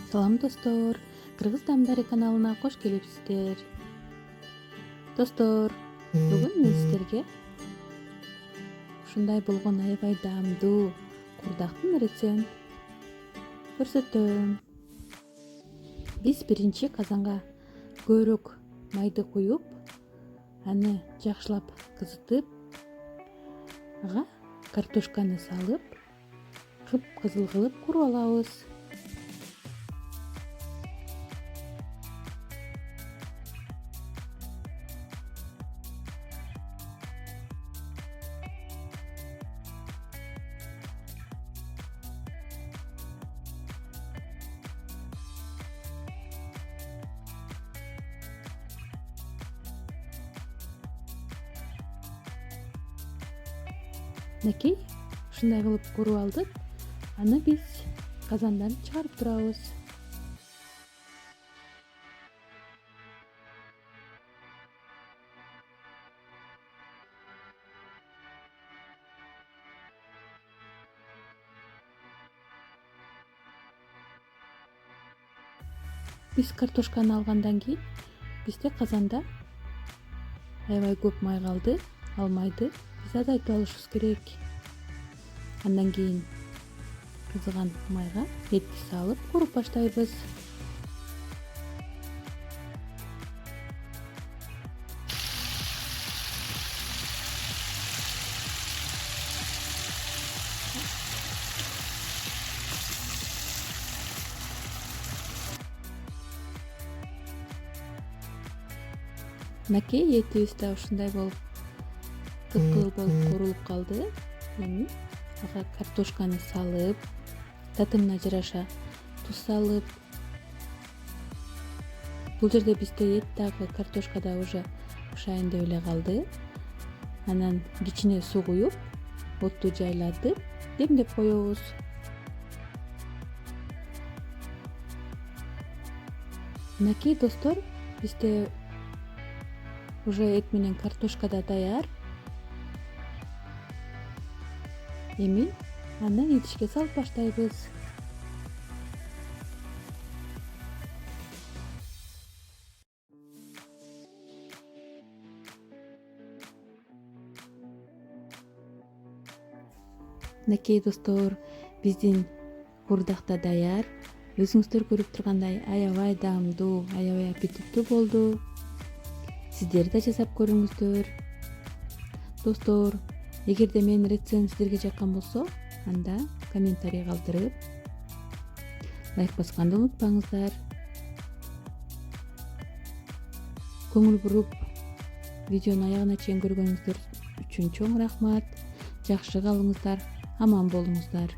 Салам достор, Кыргыз Дамдары каналына кош келипсиздер. Достор, бүгүн мен сиздерге ушундай болгон аябай даамдуу курдактын рецептин көрсөтөм. Биз биринчи казанга көбүрөөк майды куюп, аны жакшылап кызытып, ага картошканы салып, кыпкызыл кылып куруп алабыз. Мынакей ушундай кылып куруп алдык. Аны биз казандан чыгарып турабыз. Биз картошканы алгандан кийин бизде казанда аябай көп май калды. Ал майды биз азайтып алышыбыз керек. Андан кийин кызыган майга этти салып куруп баштайбыз. Мынакей этибиз да ушундай болуп кыпкызыл болуп курулуп калды. Эми ага картошканы салып, татымына жараша туз салып, бул жерде бизде эт дагы картошка да уже бышайын деп эле калды. Анан кичине суу куюп, отту жайлатып, демдеп коебуз. Мынакей достор, бизде уже эт менен картошка да даяр. Эми аны идишке салып баштайбыз. Мынакей достор, биздин курдак да даяр. Өзүңүздөр көрүп тургандай аябай даамдуу, аябай аппетиттүү болду. Сиздер да жасап көрүңүздөр. Достор, эгерде менин рецептим сиздерге жаккан болсо, анда комментарий калтырып, лайк басканды унутпаңыздар. Көңүл буруп, видеону аягына чейин көргөнүңүздөр үчүн чоң рахмат. Жакшы калыңыздар, аман болуңуздар.